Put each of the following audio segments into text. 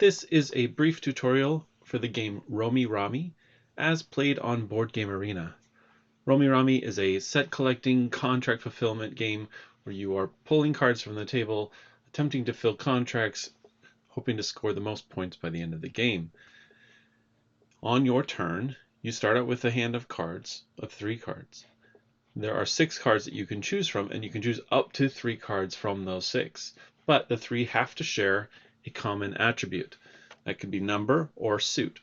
This is a brief tutorial for the game Romi Rami as played on Board Game Arena. Romi Rami is a set collecting contract fulfillment game where you are pulling cards from the table, attempting to fill contracts, hoping to score the most points by the end of the game. On your turn, you start out with a hand of cards, of 3 cards. There are 6 cards that you can choose from, and you can choose up to 3 cards from those 6. But the 3 have to share a common attribute. That could be number or suit.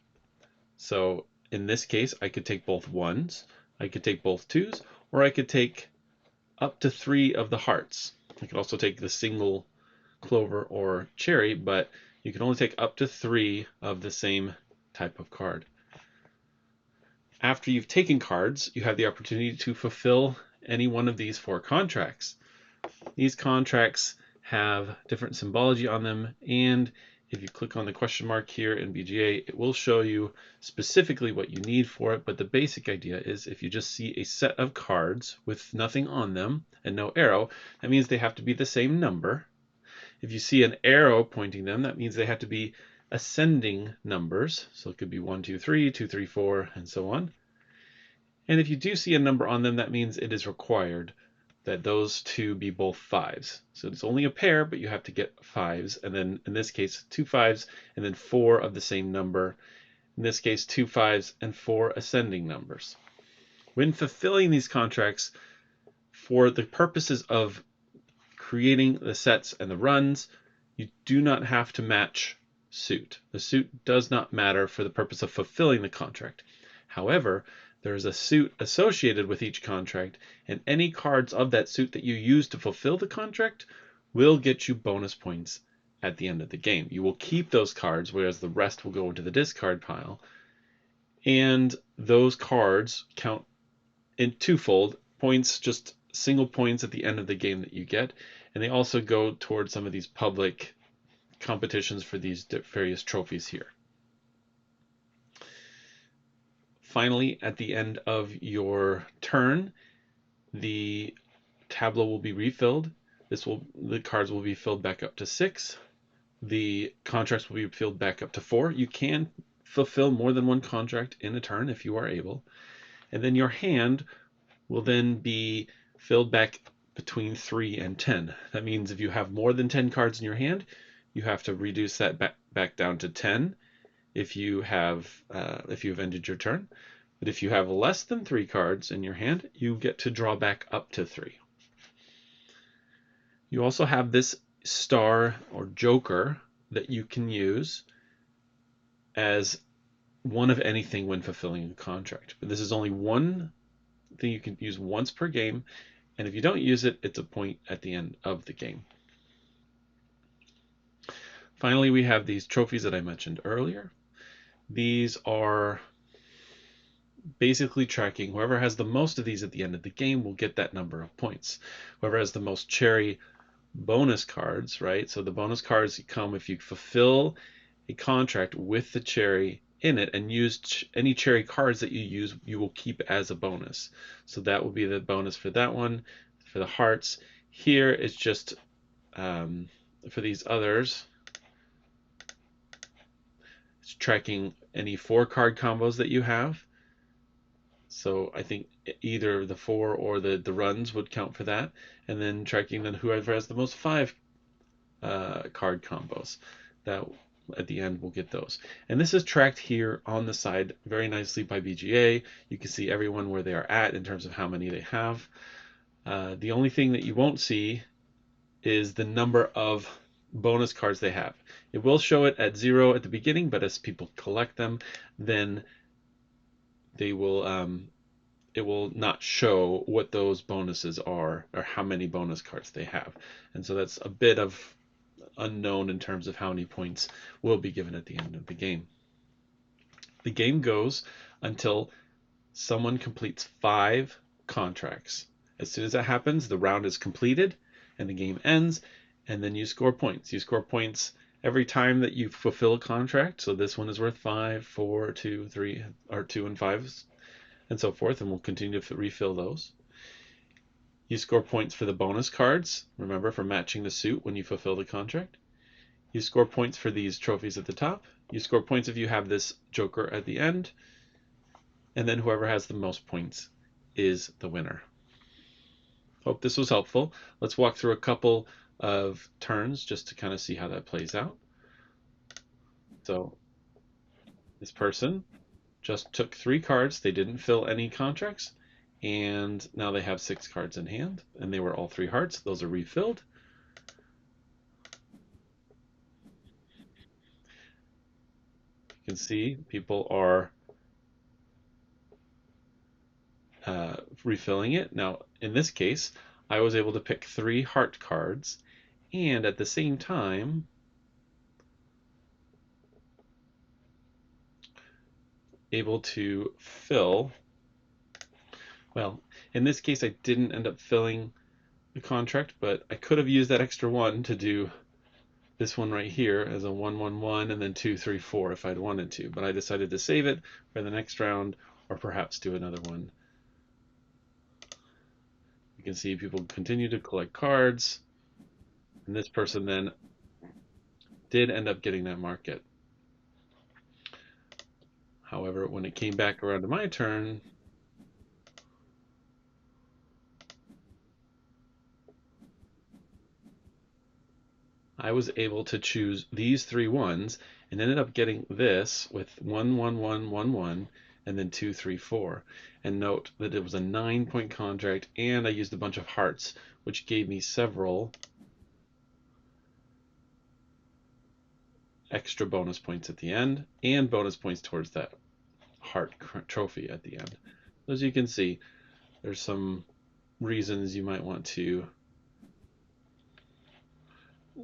So in this case, I could take both 1s, I could take both 2s, or I could take up to 3 of the hearts. I could also take the single clover or cherry, but you can only take up to 3 of the same type of card. After you've taken cards, you have the opportunity to fulfill any one of these 4 contracts. These contracts have different symbology on them, and if you click on the question mark here in BGA, it will show you specifically what you need for it, but the basic idea is if you just see a set of cards with nothing on them and no arrow, that means they have to be the same number. If you see an arrow pointing them, that means they have to be ascending numbers. So it could be 1, 2, 3, 2, 3, 4, and so on. And if you do see a number on them, that means it is required that those 2 be both 5s. So it's only a pair, but you have to get 5s. And then in this case, 2 5s and then 4 of the same number. In this case, 2 5s and 4 ascending numbers. When fulfilling these contracts, for the purposes of creating the sets and the runs, you do not have to match suit. The suit does not matter for the purpose of fulfilling the contract. However, there is a suit associated with each contract, and any cards of that suit that you use to fulfill the contract will get you bonus points at the end of the game. You will keep those cards, whereas the rest will go into the discard pile. And those cards count in twofold points, just single points at the end of the game that you get, and they also go towards some of these public competitions for these various trophies here. Finally, at the end of your turn, the tableau will be refilled. The cards will be filled back up to 6. The contracts will be filled back up to 4. You can fulfill more than one contract in a turn if you are able. And then your hand will then be filled back between 3 and 10. That means if you have more than 10 cards in your hand, you have to reduce that back down to 10 if you've ended your turn. But if you have less than 3 cards in your hand, you get to draw back up to 3. You also have this star or joker that you can use as one of anything when fulfilling a contract. But this is only one thing you can use once per game, and if you don't use it, it's a point at the end of the game. Finally, we have these trophies that I mentioned earlier. These are basically tracking whoever has the most of these at the end of the game will get that number of points. Whoever has the most cherry bonus cards, right? So the bonus cards come if you fulfill a contract with the cherry in it and use any cherry cards that you use, you will keep as a bonus. So that will be the bonus for that one. For the hearts, here it's just for these others, it's tracking any 4 card combos that you have. So I think either the 4 or the runs would count for that, and then tracking then whoever has the most 5 card combos, that at the end will get those. And this is tracked here on the side very nicely by BGA. You can see everyone where they are at in terms of how many they have. The only thing that you won't see is the number of bonus cards they have. It will show it at 0 at the beginning, but as people collect them, then they will it will not show what those bonuses are or how many bonus cards they have. And so that's a bit of unknown in terms of how many points will be given at the end of the game. The game goes until someone completes 5 contracts. As soon as that happens, the round is completed and the game ends, and then you score points. You score points every time that you fulfill a contract. So this one is worth 5, 4, 2, 3, or 2 and 5, and so forth, and we'll continue to refill those. You score points for the bonus cards, remember, for matching the suit when you fulfill the contract. You score points for these trophies at the top. You score points if you have this joker at the end. And then whoever has the most points is the winner. Hope this was helpful. Let's walk through a couple of turns just to kind of see how that plays out. So this person just took 3 cards. They didn't fill any contracts. And now they have 6 cards in hand. And they were all 3 hearts. Those are refilled. You can see people are refilling it. Now, in this case, I was able to pick 3 heart cards. And at the same time, able to fill. Well, in this case, I didn't end up filling the contract, but I could have used that extra 1 to do this one right here as a 1-1-1 and then 2-3-4 if I'd wanted to, but I decided to save it for the next round or perhaps do another one. You can see people continue to collect cards, and this person then did end up getting that market. However, when it came back around to my turn, I was able to choose these 3 ones and ended up getting this with 1-1-1-1-1 and then 2-3-4. And note that it was a 9-point contract and I used a bunch of hearts, which gave me several extra bonus points at the end and bonus points towards that heart trophy at the end. As you can see, there's some reasons you might want to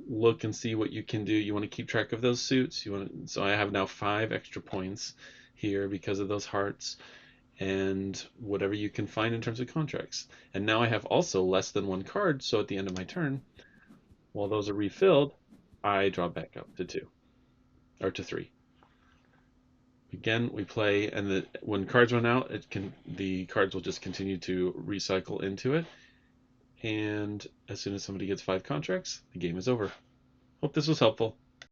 look and see what you can do. You want to keep track of those suits. So I have now 5 extra points here because of those hearts and whatever you can find in terms of contracts. And now I have also less than 1 card, so at the end of my turn, while those are refilled, I draw back up to 2 or to 3. Again, we play, and when cards run out, the cards will just continue to recycle into it. And as soon as somebody gets 5 contracts, the game is over. Hope this was helpful.